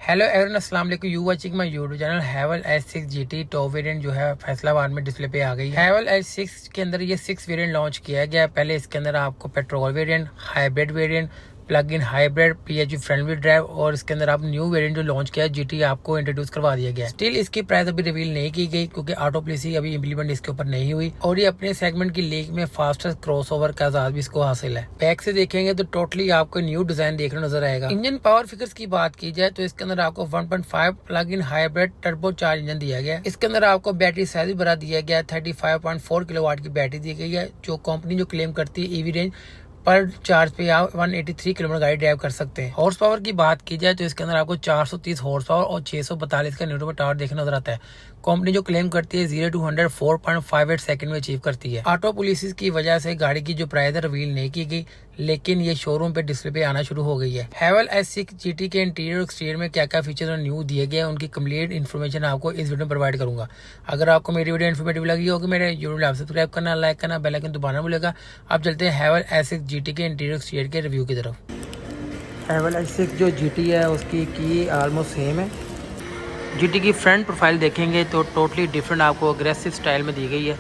Hello everyone, अस्सलाम वालेकुम। You watching my YouTube channel. हैवल S6 GT top variant जो है फैसलाबाद में डिस्प्ले पे आ गई है। हैवल S6 के अंदर ये 6 वेरिएंट लॉन्च किया गया है। पहले इसके अंदर आपको petrol variant, hybrid variant, plug in hybrid, PHEV front wheel drive और इसके अंदर आप न्यू वेरिएंट जो लॉन्च किया है GT आपको इंट्रोड्यूस करवा दिया गया है। स्टिल इसकी प्राइस अभी रिवील नहीं की गई क्योंकि ऑटो पॉलिसी अभी इम्प्लीमेंट इसके ऊपर नहीं हुई और ये अपने सेगमेंट की लीग में फास्टेस्ट क्रॉसओवर का आजाद भी इसको हासिल है। बैक से देखेंगे तो टोटली आपको न्यू डिजाइन देखने नजर आएगा। इंजन पावर फिगर्स की बात की जाए तो इसके अंदर आपको 1.5 plug in hybrid turbo charge engine दिया गया है। इसके अंदर आपको बैटरी साइज भी बड़ा दिया गया है। 35.4 किलोवाट की बैटरी दी गई है जो कंपनी जो क्लेम करती है ईवी रेंज पर चार्ज पे आप 183 किलोमीटर गाड़ी ड्राइव कर सकते हैं। हॉर्स पावर की बात की जाए तो इसके अंदर आपको 430 हॉर्स पावर और 642 का न्यूटन टावर देखने नजर आता है। कंपनी जो क्लेम करती है 0 to 100 4.58 सेकंड में अचीव करती है। ऑटो पॉलिसीज की वजह से गाड़ी की जो प्राइस है रिवील नहीं की गई, लेकिन ये शोरूम पे डिस्प्ले पे आना शुरू हो गई है। हैवल S6 GT के इंटीरियर और एक्सटीरियर में क्या क्या फीचर्स और न्यू दिए गए हैं उनकी कंप्लीट इन्फॉर्मेशन आपको इस वीडियो में प्रोवाइड करूंगा। अगर आपको मेरी वीडियो इन्फॉर्मेटिव लगी होगी मेरे यूट्यूब आप सब्सक्राइब करना, लाइक करना, बेल आइकन दबाना भूलेगा। अब चलते हैं हैवल S6 GT के इंटीरियर एक्सटीरियर के रिव्यू की तरफ। हैवल S6 जो GT है उसकी की ऑलमोस्ट सेम है। GT की फ्रंट प्रोफाइल देखेंगे तो टोटली डिफरेंट आपको अग्रेसिव स्टाइल में दी गई है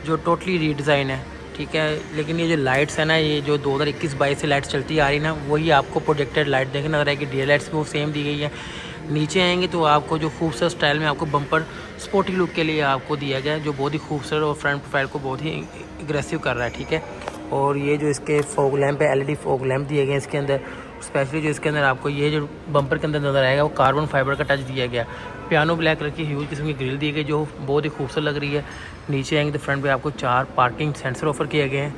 जो टोटली रीडिज़ाइन है, ठीक है। लेकिन ये जो लाइट्स है ना, ये जो 2021-22 से लाइट्स चलती आ रही ना, वही आपको प्रोजेक्टेड लाइट देखने नजर आएगी। डे लाइट्स भी वो सेम दी गई है। नीचे आएंगे तो आपको जो खूबसूरत स्टाइल में आपको बम्पर स्पोर्टी लुक के लिए आपको दिया गया है जो बहुत ही खूबसूरत और फ्रंट प्रोफाइल को बहुत ही अग्रेसिव कर रहा है, ठीक है। और ये जो इसके फॉग लैम्प है, LED फॉग लैम्प दिए गए हैं इसके अंदर। स्पेशली जो इसके अंदर आपको ये जो बम्पर के अंदर नज़र आएगा वो कार्बन फाइबर का टच दिया गया। पियानो ब्लैक कलर की ह्यूज किस्म की ग्रिल दी गई जो बहुत ही खूबसूरत लग रही है। नीचे आएंगे तो फ्रंट पे आपको 4 पार्किंग सेंसर ऑफर किए गए हैं।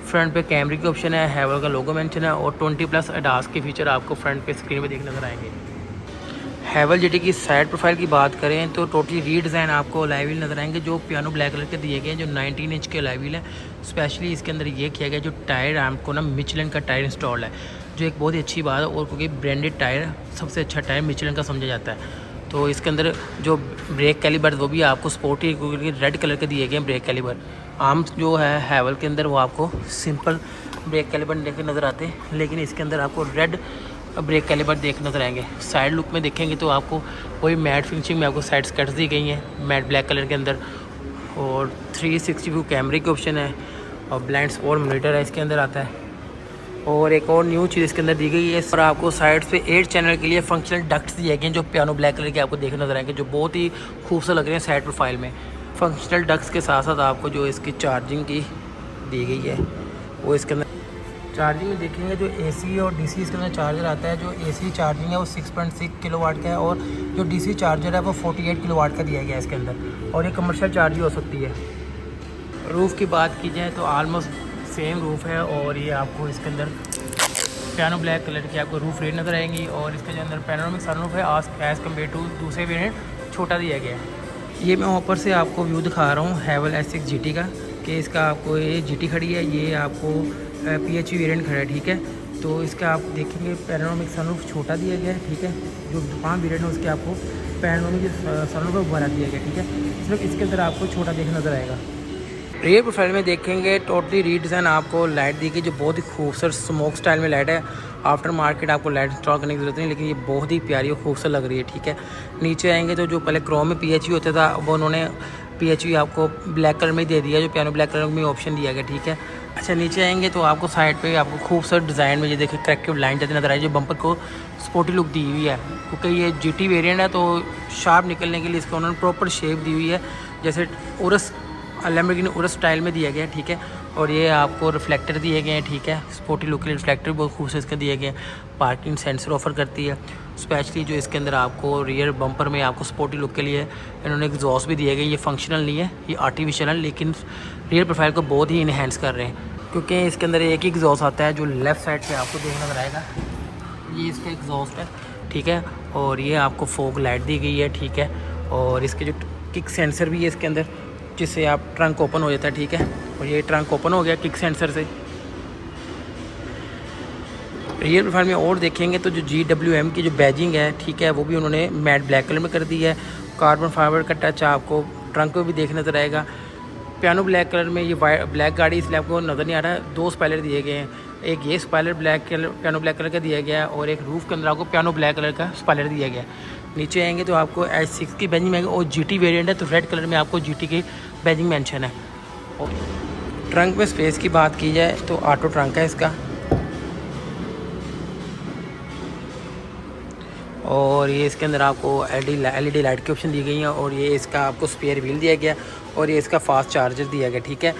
फ्रंट पे कैमरे की ऑप्शन है, हैवल का लोगो मेंशन है और 20+ ADAS के फीचर आपको फ्रंट पे स्क्रीन पे देखने नजर आएंगे। हैवल GT की साइड प्रोफाइल की बात करें तो टोटली रीडिज़ाइन आपको अलॉय व्हील नजर आएंगे जो पियानो ब्लैक कलर के दिए गए हैं जो 19 इंच के अलॉय व्हील है। स्पेशली इसके अंदर ये किया गया जो टायर आपको ना मिचेलिन का टायर इंस्टॉल है जो एक बहुत ही अच्छी बात है और क्योंकि ब्रांडेड टायर सबसे अच्छा टायर मिचेलिन का समझा जाता है। तो इसके अंदर जो ब्रेक कैलिबर वो भी आपको स्पोर्टी रेड कलर के दिए गए हैं ब्रेक कैलिबर। आम जो है हैवल के अंदर वो आपको सिंपल ब्रेक कैलिबर देखे नज़र आते हैं, लेकिन इसके अंदर आपको रेड ब्रेक कैलिबर देख नजर आएंगे। साइड लुक में देखेंगे तो आपको वही मैट फिनिशिंग में आपको साइड स्कर्ट्स दी गई हैं मैट ब्लैक कलर के अंदर और 360 व्यू कैमरे की ऑप्शन है और ब्लाइंड स्पॉट मॉनिटर है इसके अंदर आता है। और एक और न्यू चीज़ इसके अंदर दी गई है और आपको साइड्स पे 8 चैनल के लिए फंक्शनल डक्ट्स दिए गए हैं जो पियानो ब्लैक कलर के आपको देखने नजर आएंगे जो बहुत ही खूबसूरत लग रहे हैं साइड प्रोफाइल में। फंक्शनल डक्ट्स के साथ साथ आपको जो इसकी चार्जिंग की दी गई है वो इसके अंदर चार्जिंग में देखेंगे जो AC और DC इसके अंदर चार्जर आता है। जो AC चार्जिंग है वो 6.6 किलोवाट का है और जो DC चार्जर है वो 48 किलोवाट का दिया गया है इसके अंदर और ये कमर्शियल चार्ज भी हो सकती है। रूफ़ की बात की जाए तो आलमोस्ट सेम रूफ़ है और ये आपको इसके अंदर पियानो ब्लैक कलर की आपको रूफ़ रेट नज़र आएंगी और इसके अंदर पैनोरामिक सनरूफ है एज़ कम्पेयर टू दूसरे वेरिएंट छोटा दिया गया है। ये मैं ऊपर से आपको व्यू दिखा रहा हूँ हैवल S6 GT का कि इसका आपको ये GT खड़ी है, ये आपको PHEV वेरिएंट खड़ा है, ठीक है। तो इसका आप देखेंगे पैनोरामिक सनरूफ छोटा दिया गया है, ठीक है। जो 5 वेरिएंट है उसके आपको पैनोरामिक सनरूफ बड़ा दिया गया, ठीक है। सिर्फ इसके अंदर आपको छोटा देखने नज़र आएगा। रियर प्रोफाइल में देखेंगे टोटली रीडिज़ाइन आपको लाइट दी गई जो बहुत ही खूबसूरत स्मोक स्टाइल में लाइट है। आफ्टर मार्केट आपको लाइट इंस्टॉल करने की जरूरत नहीं, लेकिन ये बहुत ही प्यारी और खूबसूरत लग रही है, ठीक है। नीचे आएंगे तो जो पहले क्रोम में PHEV होता था वो उन्होंने PHEV आपको ब्लैक कलर में दे दिया जो पियानो ब्लैक कलर में ऑप्शन दिया गया, ठीक है। अच्छा, नीचे आएंगे तो आपको साइड पे आपको खूबसूरत डिज़ाइन में ये देखिए करेक्टिव लाइन जाती नजर आई जो बम्पर को स्पोर्टी लुक दी हुई है क्योंकि ये GT वेरिएंट है तो शार्प निकलने के लिए इसको उन्होंने प्रॉपर शेप दी हुई है जैसे उरस लैम्बोर्गिनी उरस स्टाइल में दिया गया है, ठीक है। और ये आपको रिफ्लेक्टर दिए गए हैं, ठीक है। स्पोर्टी लुक के लिए रिफ्लेक्टर बहुत खूबसूरत इसके दिए गए हैं। पार्किंग सेंसर ऑफर करती है। स्पेशली जो इसके अंदर आपको रियर बम्पर में आपको स्पोर्टी लुक के लिए इन्होंने एग्जॉस्ट भी दिए गए। ये फंक्शनल नहीं है, ये आर्टिफिशियल है, लेकिन रियर प्रोफाइल को बहुत ही इन्हेंस कर रहे हैं क्योंकि इसके अंदर एक ही एग्जॉस्ट आता है जो लेफ़्ट साइड पर आपको देखने नजर आएगा। ये इसका एग्जॉस्ट है, ठीक है। और ये आपको फोग लाइट दी गई है, ठीक है। और इसके जो किक सेंसर भी है इसके अंदर जिससे आप ट्रंक ओपन हो जाता है, ठीक है। और ये ट्रंक ओपन हो गया किक सेंसर से। रियर प्रोफाइल में और देखेंगे तो जो GWM की जो बैजिंग है, ठीक है, वो भी उन्होंने मैट ब्लैक कलर में कर दी है। कार्बन फाइबर का टच आपको ट्रंक में भी देखने नजर आएगा। पियानो ब्लैक कलर में ये ब्लैक गाड़ी इसलिए आपको नज़र नहीं आ रहा है। 2 स्पॉइलर दिए गए हैं, एक ये spoiler black colour piano black colour का दिया गया है और एक रूफ के अंदर आपको पियानो ब्लैक कलर का स्पॉइलर दिया गया है। नीचे आएंगे तो आपको H6 की बैजिंग आएगी और GT वेरिएंट है तो रेड कलर में आपको GT की बैजिंग मेंशन है। और ट्रंक में स्पेस की बात की जाए तो ऑटो ट्रंक है इसका, और ये इसके अंदर आपको LED लाइट की ऑप्शन दी गई है और ये इसका आपको स्पेयर व्हील दिया गया और ये इसका फास्ट चार्जर दिया गया। ठीक है,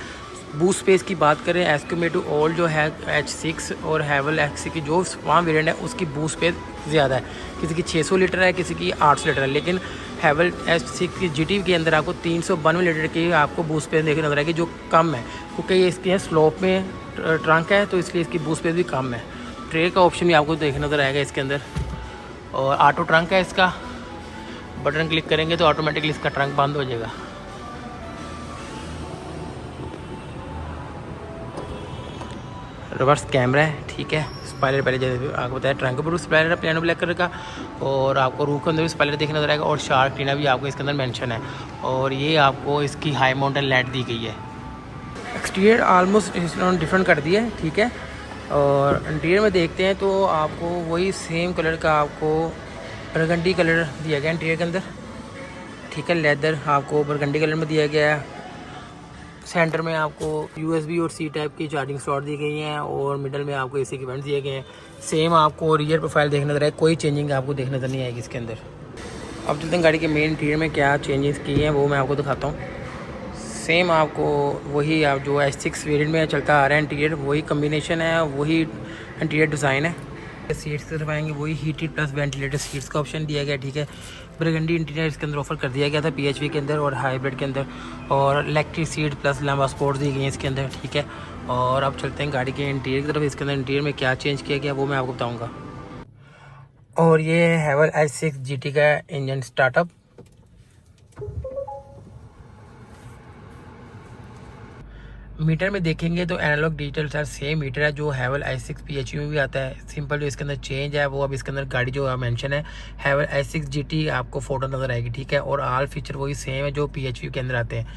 बूट स्पेस की बात करें एज कम्पेयर टू ऑल जो है H6 और हैवल H6 की जो वहाँ वेरिएंट है उसकी बूट स्पेस ज़्यादा है, किसी की 600 लीटर है, किसी की 800 लीटर है, लेकिन हैवल H6 की GT के अंदर आपको 392 लीटर की आपको बूट स्पेस देखने नजर आएगी जो कम है, क्योंकि ये इसके है स्लोप में ट्रंक है तो इसलिए इसकी बूट स्पेस भी कम है। ट्रे का ऑप्शन भी आपको देखने नजर आएगा इसके अंदर, और ऑटो ट्रंक है इसका, बटन क्लिक करेंगे तो ऑटोमेटिकली इसका ट्रंक बंद हो जाएगा। रिवर्स कैमरा है। ठीक है, स्पॉइलर पहले जैसे आपको बताया ट्रंक पर स्पॉइलर है पियानो ब्लैक कलर का, और आपको रूफ के अंदर भी स्पॉइलर देखने नजर आएगा और शार्क टीना भी आपको इसके अंदर मेंशन है, और ये आपको इसकी हाई माउंटेन लाइट दी गई है। एक्सटीरियर ऑलमोस्ट डिफरेंट कर दिया है। ठीक है, और इंटीरियर में देखते हैं तो आपको वही सेम कलर का आपको बरगंडी कलर दिया गया इंटीरियर के अंदर। ठीक है, लेदर आपको बरगंडी कलर में दिया गया है। सेंटर में आपको USB और C टाइप की चार्जिंग स्लॉट दी गई हैं और मिडल में आपको AC के वेंट दिए गए हैं। सेम आपको रियर प्रोफाइल देखने नजर आए, कोई चेंजिंग आपको देखने नजर नहीं आएगी इसके अंदर। अब चलते हैं गाड़ी के मेन इंटीरियर में क्या चेंजेस किए हैं वो मैं आपको दिखाता हूँ। सेम आपको वही आप जो H6 वेरिएंट में चलता आ रहा है इंटीरियर, वही कम्बिनेशन है, वही इंटीरियर डिज़ाइन है। सीट्स की तरफ आएंगे, वही हीटेड प्लस वेंटिलेटेड सीट्स का ऑप्शन दिया गया। ठीक है, बरगंडी इंटीरियर इसके अंदर ऑफर कर दिया गया था PHV के अंदर और हाइब्रिड के अंदर, और इलेक्ट्रिक सीट प्लस लंबा स्पोर्ट्स दी गई हैं इसके अंदर। ठीक है, और अब चलते हैं गाड़ी के इंटीरियर की तरफ। इसके अंदर इंटीरियर में क्या चेंज किया गया वो मैं आपको बताऊँगा। और ये है हैवल H6 GT का इंजन स्टार्टअप। मीटर में देखेंगे तो analogue digital sir same meter है जो हैवल H6 PHEV में भी आता है। सिंपल जो इसके अंदर चेंज है वो अब इसके अंदर गाड़ी जो मेंशन है हैवल H6 GT आपको फोटो नज़र आएगी। ठीक है, और ऑल फीचर वही सेम है जो PHEV के अंदर आते हैं।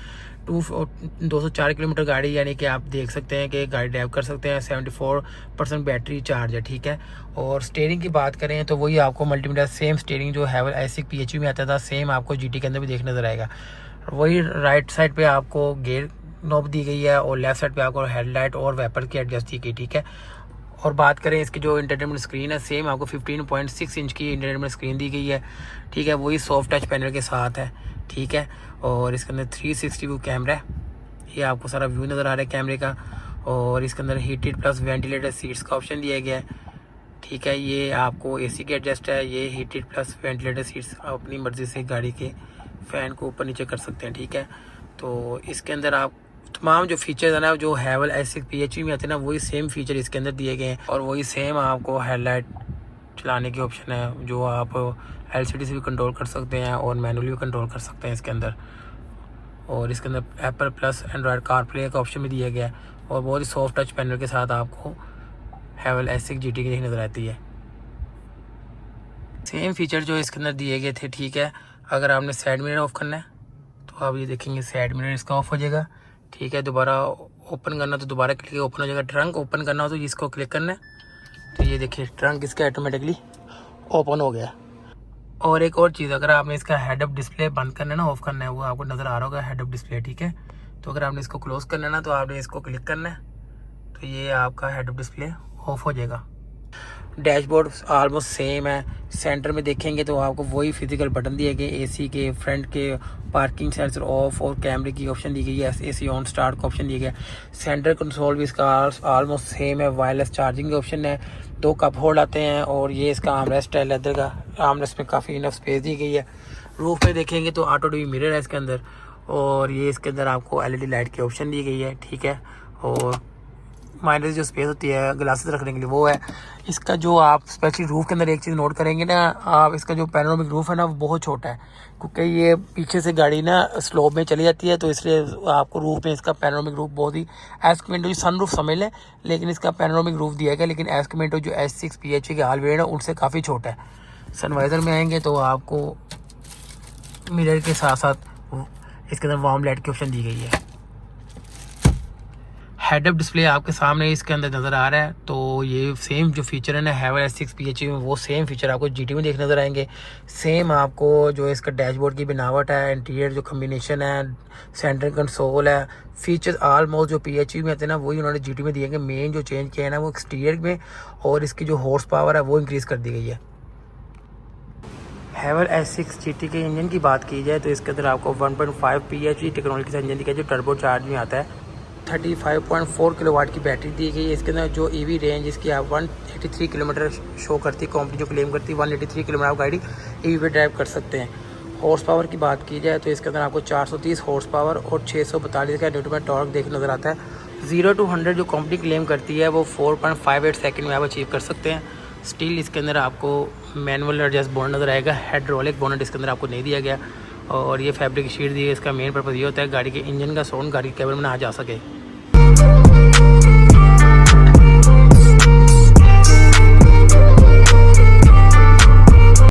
204 किलोमीटर गाड़ी, यानी कि आप देख सकते हैं कि गाड़ी ड्राइव कर सकते हैं। 74% बैटरी चार्ज है। ठीक है, और स्टीयरिंग की बात करें तो वही आपको मल्टीमीडिया सेम स्टीयरिंग जो हैवल H6 PHEV में आता था सेम आपको GT के अंदर भी देखने नजर आएगा। वही राइट साइड पे आपको गेयर नॉब दी गई है और लेफ्ट साइड पे आपको हेडलाइट और वेपर की एडजस्ट की गई। ठीक है, और बात करें इसकी जो इंटरटेनमेंट स्क्रीन है सेम आपको 15.6 इंच की इंटरटेनमेंट स्क्रीन दी गई है। ठीक है, वही सॉफ्ट टच पैनल के साथ है। ठीक है, और इसके अंदर 360 व्यू कैमरा है, ये आपको सारा व्यू नज़र आ रहा है कैमरे का, और इसके अंदर हीटेड प्लस वेंटिलेटेड सीट्स का ऑप्शन दिया गया है। ठीक है, ये आपको AC के एडजस्ट है, ये हीटेड प्लस वेंटिलेटेड सीट्स अपनी मर्ज़ी से गाड़ी के फ़ैन को ऊपर नीचे कर सकते हैं। ठीक है, तो इसके अंदर आप तमाम जो फीचर्स है ना जो हैवल H6 PHEV में आते हैं ना वही सेम फीचर इसके अंदर दिए गए हैं, और वही सेम आपको हेडलाइट चलाने की ऑप्शन है जो आप LCD से भी कंट्रोल कर सकते हैं और मैनुअली भी कंट्रोल कर सकते हैं इसके अंदर। और इसके अंदर एप्पल प्लस एंड्रॉयड कारप्ले का ऑप्शन भी दिया गया है, और बहुत ही सॉफ्ट टच पैनल के साथ आपको हैवल H6 GT की नज़र आती है। सेम फीचर जो इसके अंदर दिए गए थे। ठीक है, अगर आपने साइड मिरर ऑफ करना है तो आप ये देखेंगे साइड मिरर इसका ऑफ हो जाएगा। ठीक है, दोबारा ओपन करना तो दोबारा क्लिक ओपन हो जाएगा। ट्रंक ओपन करना हो तो इसको क्लिक करना है तो ये देखिए ट्रंक इसका ऑटोमेटिकली ओपन हो गया। और एक और चीज़, अगर आपने इसका हेड अप डिस्प्ले बंद करना है ना ऑफ करना है, वो आपको नज़र आ रहा होगा हेड अप डिस्प्ले। ठीक है, तो अगर आपने इसको क्लोज करना है ना तो आपने इसको क्लिक करना है तो ये आपका हेड अप डिस्प्ले ऑफ हो जाएगा। डैशबोर्ड ऑलमोस्ट सेम है। सेंटर में देखेंगे तो आपको वही फिजिकल बटन दिए गए, AC के, फ्रंट के, पार्किंग सेंसर ऑफ और कैमरे की ऑप्शन दी गई है, AC ऑन स्टार्ट का ऑप्शन दिया गया। सेंटर कंसोल भी इसका ऑलमोस्ट सेम है। वायरलेस चार्जिंग के ऑप्शन है, 2 कप होल्ड आते हैं, और ये इसका आर्मरेस्ट है लेदर का। आर्मरेस्ट में काफ़ी इनफ स्पेस दी गई है। रूफ में देखेंगे तो ऑटो डी मिरर है इसके अंदर, और ये इसके अंदर आपको LED लाइट की ऑप्शन दी गई है। ठीक है, और माइनस जो स्पेस होती है ग्लासेस रखने के लिए वो है। इसका जो आप स्पेशली रूफ के अंदर एक चीज़ नोट करेंगे ना आप, इसका जो पैनोरामिक रूफ है ना वो बहुत छोटा है, क्योंकि ये पीछे से गाड़ी ना स्लोप में चली जाती है तो इसलिए आपको रूफ में इसका पैनोरामिक रूफ बहुत ही एज कमेंट जो सन रूफ समझ लें, लेकिन इसका पैनोरामिक रूफ दिया गया, लेकिन एज कमेंट जो H6 PHEV के हाल वेरिएंट है उनसे काफ़ी छोटा है। सनवाइजर में आएंगे तो आपको मिरर के साथ साथ इसके अंदर वार्म लाइट की ऑप्शन दी गई है। हेड अप डिस्प्ले आपके सामने इसके अंदर नज़र आ रहा है। तो ये सेम जो फीचर है ना हैवेल S6 PHEV में, वो सेम फीचर आपको GT में देखने नज़र आएंगे। सेम आपको जो इसका डैशबोर्ड की बनावट है, इंटीरियर जो कम्बिनेशन है, सेंटर कंसोल है, फीचर्स ऑलमोस्ट जो PHEV में आते हैं ना वही उन्होंने GT में दिए हैं। मेन जो चेंज किया है ना वो एक्सटीरियर में, और इसकी जो हॉर्स पावर है वो इंक्रीज़ कर दी गई है। हैवेल S6 GT के इंजन की बात की जाए तो इसके अंदर आपको 1.5 PHEV टेक्नोलॉजी का इंजन दिया है जो टर्बो चार्ज में आता है। 35.4 किलोवाट की बैटरी दी गई है। इसके अंदर जो EV रेंज इसकी आप 183 किलोमीटर शो करती है, कंपनी जो क्लेम करती है 183 किलोमीटर आप गाड़ी EV पे ड्राइव कर सकते हैं। हॉर्स पावर की बात की जाए तो इसके अंदर आपको 430 हॉर्स पावर और 642 का न्यूटन टॉर्क देखने नज़र आता है। 0 to 100 जो कंपनी क्लेम करती है वो 4.58 सेकंड में आप अचीव कर सकते हैं। स्टील इसके अंदर आपको मैनुअल एडजस्ट बोनट नज़र आएगा, हाइड्रोलिक बोनट इसके अंदर आपको नहीं दिया गया, और ये फैब्रिक शीट दी है। इसका मेन पर्पज़ ये होता है गाड़ी के इंजन का साउंड गाड़ी के केबिन में ना जा सके।